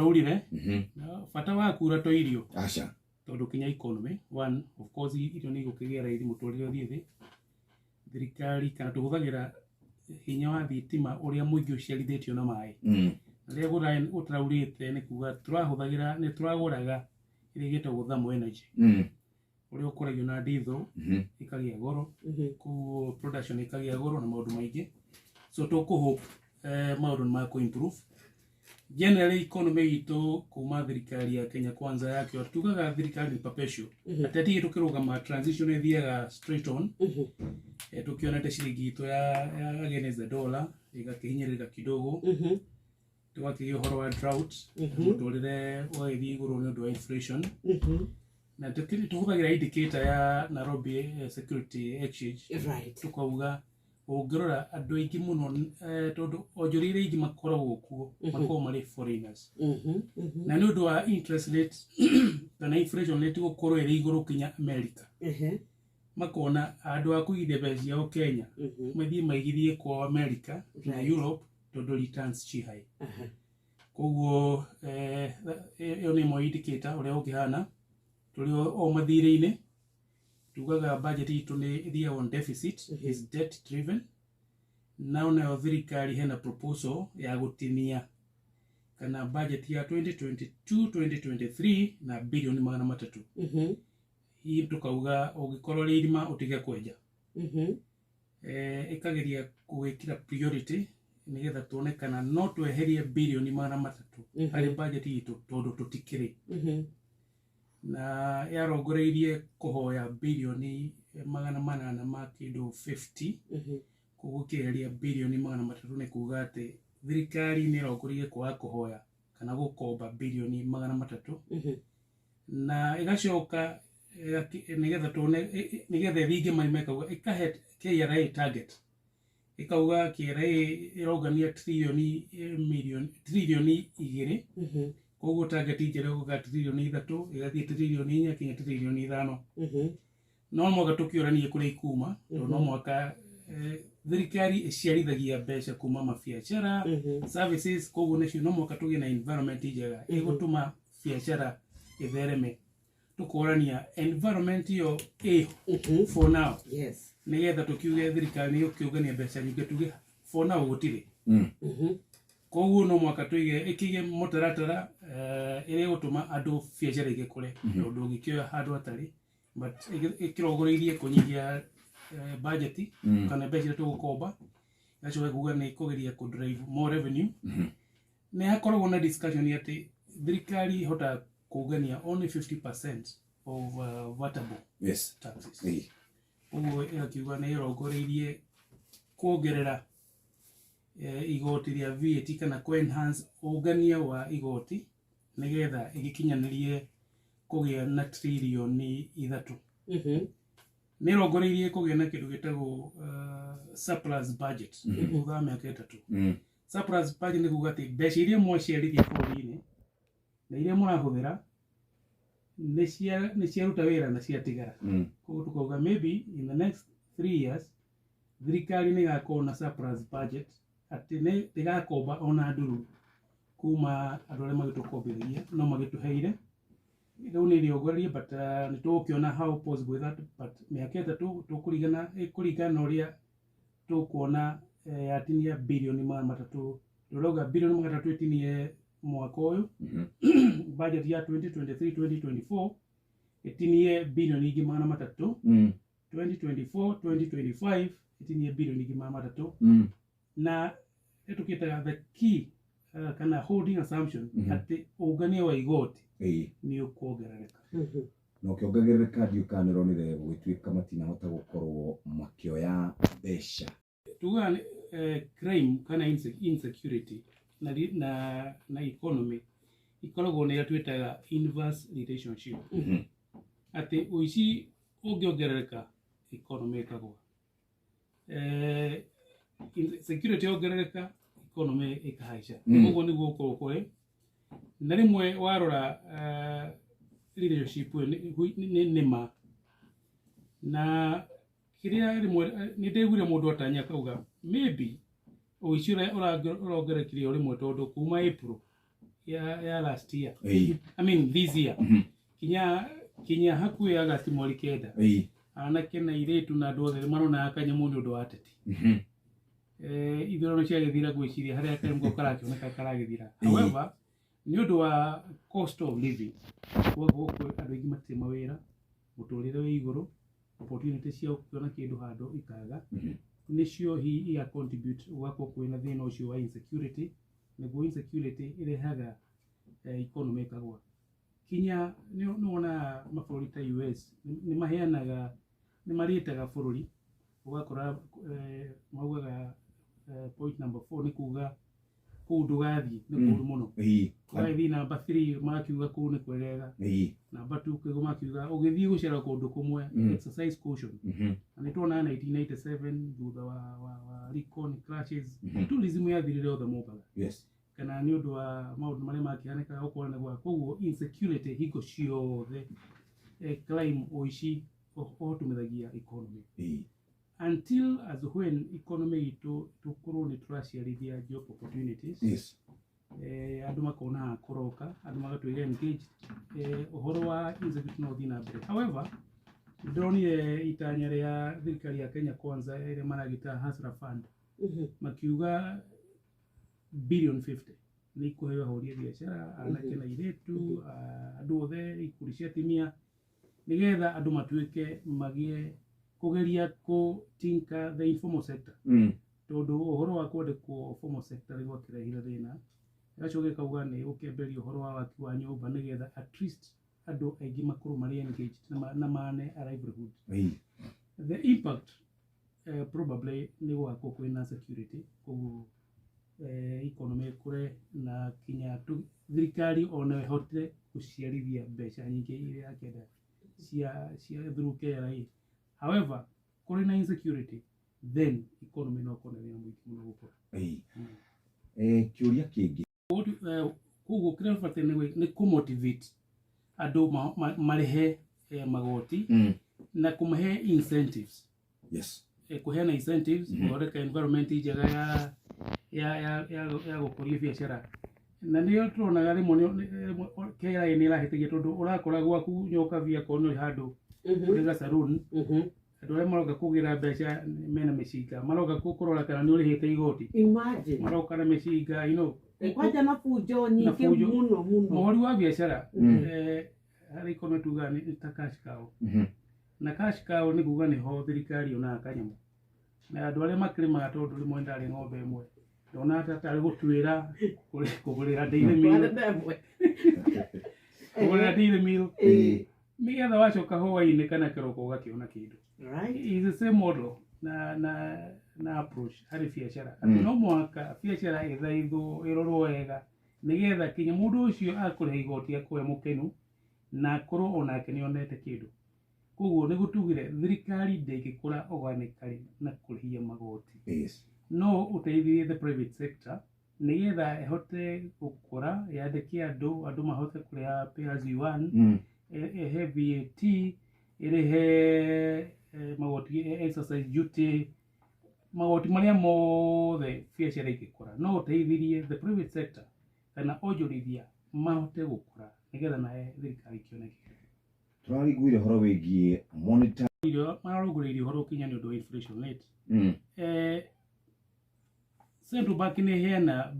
Raulire fata wa kura to irio acha tondu kinya economy one of course irio ni gukigera iri mutorire thithi thirikari kana tuhuthagira hinya wa thitima uria muingi uciarithitio na mai ria gutaraurite ni kuga turahuthagira ni turaguraga iri gitagwo thermal energy uria ukuragio na diesel ikagia goro ku production ikagia goro na maundu maingi so tukuhope maundu ma ku improve generally economy ito kuma thirikari ya Kenya kwanza yake tugaga thirikari ni perpetual atati tukirugama transition ethiaga straight on tukiona ta shilingi ito ya against the dollar igakihinyirika kidogo tugakiyo horo wa drought mutorire wa iguru ni ndo inflation na tukubagira indicator ya Nairobi Security Exchange tukauga ogorora andu aingi muno tondu onjorire aingi makoragwo kuo makoro mari foreigners na ni undu wa interest rate kana inflation rate gukorwo iri iguru kinya America makona andu akuithia mbeca ciao Kenya mathie maigithie kwa America na Europe tondu returns chi high koguo yo ni mo indicator uria ukihana tuli o mathire-ini tugaga budget itu ni thia on deficit is debt driven now na thirikari hena proposal ya gutinia kana budget ya 2022-2023 na bilioni 300 hii tukauga ugikorwo irima utige kwenja ikageria kuwekira priority nigetha tuonekana no tweherie bilioni 300 hari budget itu tondu tutikiri na yarongoreirie kuhoya bilioni 800 ma kindu 50 kugukiria bilioni 300 ni kuga ati thirikari ni rongoreirie kwa kuhoya kana gukomba bilioni 300 na igacoka nigetha tuone nigetha thinge maimeka ikahe KRA target ikauga KRA irongania trilioni 2 koguo target ijere kuga trilioni 3 igathie trilioni 4 kinya trilioni 5 no mwaka tukioranie kuri ikuma no mwaka thirikari iciarithagia mbeca kuma mabiacara services koguo no mwaka tugie na environment ijega igutuma biacara ithereme tukorania environment yo for now nigetha tukiuge thirikari ni ukiugania mbeca nyingi tuge for now gutire koguo no mwaka tuige ikige mutaratara ire gutuma andu biacara igikure tondu ngikioya handu atari but ikirogoreirie kunyihia budget kana mbeca tugukomba gacoe kuga ni kugeria ku drive more revenue ne akorwo na discussion ati thirikari hota kugania only 50% of vatable taxes koguo ikiuga ni irogoreirie kuongerera igoti ria VAT kana ku enhance ugania wa igoti nigetha igikinyanirie kugia na trilioni 3 nirongoreirie kugia na kindu gitagwo surplus budget kuga miaka 3 surplus budget ni kuga ati mbeca iria mwaciarithia bũrũri-inĩ na iria mũrahuthira ni ciaruta wira na ciatigara koguo tukauga maybe in the next 3 years thirikari ni gakorwo na surplus budget ati ni tigakomba ona nduru kuma andu aria magitukombithagia no magituheire riu ni riogorerie but ni tukiona how possible that but miaka 3 tukurigana uria tukuona yatinia bilioni 300 turoga bilioni 300 itinie mwaka uyu budget ya 2023-2024 itinie bilioni 300 2024-2025 itinie bilioni 300 na etukita the key kana holding assumption ati ugania wa igoti ni ukuongerereka no kiongerereka ndiukanirone gwituika matina hota gukorwo makioya besha tuga crime kana insecurity na economy ikoragwo ni atwitaga inverse relationship ati uici ungiongerereka economy ikagwa security ongerereka economy ikahaica koguo niguo ukorwo kuri na rimwe warora leadership ni ma na kiria rimwe ni ndeguire mundu atanya kauga maybe uici urongerekire rimwe tondu kuma April ya last year I mean this year kinya haku ya August mweri kenda anake na iretu na andũ othe marona akanyamu nĩ ũndũ wa ateti ithurano ciagĩthira gwĩciria harĩa kanyamũ karakĩoneka karagĩthira however nĩ ũndũ wa cost of living koguo andũ aingĩ matirĩ mawĩra mũtũrĩre wĩ igũrũ opportunity cia kuona kĩndũ handũ ikaga nĩcio hiya contribute ũgakorwo kwĩna thĩna ũcio wa insecurity nĩguo insecurity ĩrehaga economy ĩkagwa kinya nĩ wona mabũrũri ta US nĩ maheanaga nĩ marĩtaga bũrũri ũgakora maugaga point number 4 nĩ kuga kũu ndũgathiĩ nĩ kũũru mũno ũgathiĩ number 3 makiuga kũu nĩ kwegega number 2 kĩgo makiuga ũgĩthiĩ gũcera kũndũ kũmwe exercise caution na nĩ tuona 1997 thutha wa recon crashes tourism yathirire othe mũmbaga kana nĩ ũndũ wa maũndũ marĩa makĩhanĩkaga gũkorwo gwa koguo insecurity hingo ciothe crime ũici ũhotomithagia economy until as when economy itũ tũkorwo nĩ tũraciarithia job opportunities andũ makona kũroka andũ magatũĩra engaged ũhoro wa insecurity no ũthiĩ na mbere however ndĩronire itanya rĩa thirikari ya Kenya Kwanza ĩrĩa maragĩta Hustler Fund makiuga billion 50 nĩ ikũheo ahũri a biacara anake na airĩtu andũ othe ikundi cia atumia nĩgetha andũ matuĩke magĩe kũgeria kũtinka the informal sector tondũ ũhoro wa kwandĩkwo formal sector nĩ gwakĩrehire thĩna gacoke kauga nĩ ũkĩambĩrĩria ũhoro wa waki wa nyũmba nĩgetha at least andũ aingĩ makorwo marĩ engaged na mane a livelihood the impact probably nĩ gũgakorwo kwĩna security koguo economy kũre na kinya thirikari ona ĩhote gũciarithia mbeca nyingĩ iria yakenda cia through KRA however kũrĩ na insecurity then economy no kũrĩ na mũingĩ mũno gũkũra kĩũria kĩngĩ koguo kĩrĩa bata nĩ kũmotivate andũ marĩhe magoti na kũmahe incentives kũheana incentives gũthondeka environment njega ya gũkũria biacara na nĩyo tũronaga rĩmwe KRA nĩ ĩrahĩtĩgia tondũ ũrakora gwaku nyoka vehicle nĩ handũ kũrĩ ga saloon andũ arĩa maroka kũgĩra mbeca mena mĩcinga maroka kũrora kana nĩ ũrĩhĩte igoti maroka na mĩcinga you know kwanja na fujo nyingĩ mũno mũhori wa biacara harĩ economy tuga nĩ ta cash cow na cash cow nĩ kuga nĩho thirikari onaga kanyamũ na andũ arĩa makĩrĩmaga tondũ rĩmwe ndarĩ ng'ombe ĩmwe ndona atarĩ gũtuĩra kũgũrĩra daily meal kũgũrĩra daily meal nĩgetha wacoka hwaĩ-inĩ kana kĩroko ũgakĩona kĩndũ is the same model na approach harĩ biacara no mũhaka biacara ĩthaithwo ĩrorwo wega nĩgetha kinya mũndũ ũcio akũrĩha igoti akũhe mũkenu na akorwo onake nĩonete kĩndũ koguo nĩ gũtugire thirikari ndĩngĩkũra organically na kũrĩhia magoti no ũteithie the private sector nĩgetha ĩhote gũkũra yandĩke andũ mahote kũrĩha pay as you earn ehe VAT ĩrĩhe magoti exercise duty magoti marĩa mothe biacara ĩngĩkũra no ũteithirie the private sector kana onjorithia mahote gũkũra nĩgetha nawe thirikari kĩoneke tũrariguire ũhoro wĩgiĩ monetary mararũngũrĩirie ũhoro ũkinya nĩ ũndũ wa inflation rate Central Bank nĩ heana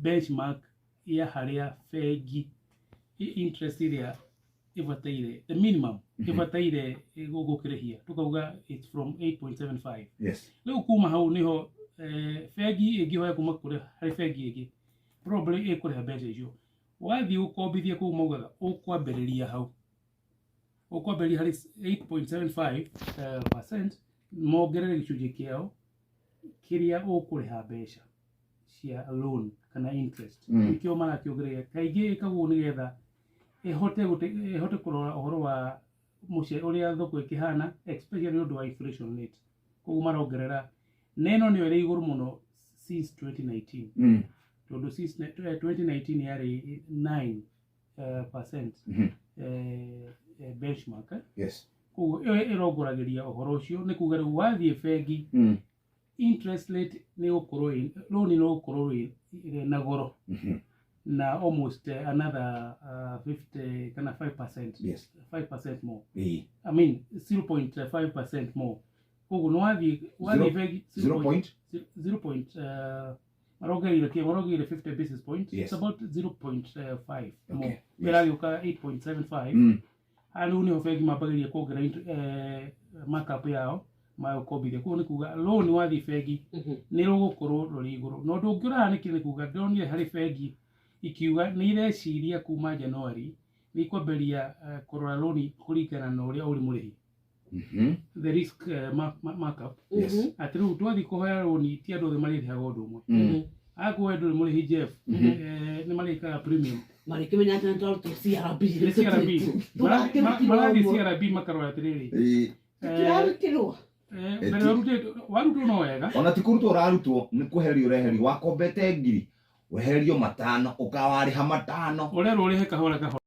benchmark ya harĩa bengi interest ĩrĩa ĩbataire the minimum ĩbataire gũkĩrĩhia tukauga it's from 8.75 rĩu kuma hau nĩho bengi ĩngĩhoya kuma kũrĩ harĩ bengi ĩngĩ probably ĩkũrĩha mbeca icio wathiĩ ũkombithia kũu maugaga ũkwambĩrĩria hau ũkwambĩrĩria harĩ 8.75% mongerere gĩcunjĩ kĩao kĩrĩa ũkũrĩha mbeca cia loan kana interest nĩkĩo marakĩongerera kaingĩ ĩkagwo nĩgetha ĩhote kũrora ũhoro wa ũrĩa thoko ĩkĩhana especially nĩ ũndũ wa inflation rate koguo marongerera na ĩno nĩyo ĩrĩ igũrũ mũno since 2019 tondũ since 2019 yarĩ 9% benchmark koguo ĩrongoragĩria ũhoro ũcio nĩ kuga rĩu wathiĩ bengi interest rate nĩ gũkorwo loan nĩ gũkorwo na goro na almost another 50 kana 5%. Yes. 5% more. I mean 0.5% more. Koguo no wathi bengi 0. Marogere 50 basis points. Yes. It's about 0.5 more. Okay. Yes. 8.75. Alu ni bengi mabagiri kuongerera markup yao mayokobire kuo ni kuga loan wathi bengi ni rugukorwo ruri iguru no ndungiura ni kile kuga ndonire hari bengi ikiuga ni ireciria kuma January ni kwamberia kurora loan kuringana na uria uri murihi. The risk markup. Yes. Atiru twathi kuhoya loan ti andu othe maririhaga undu umwe. Akuwe ndu murihi Jeff ni marikaga premium. Marikimenya atĩ CRB. Marathi CRB makarora atiriri. Tirarutirwo. Warutwo no wega. Ona ti kurutwo urarutwo ni kuherio ureherio wakombete ngiri weherio 5 ukawariha 5 urero urihe kahora kahora.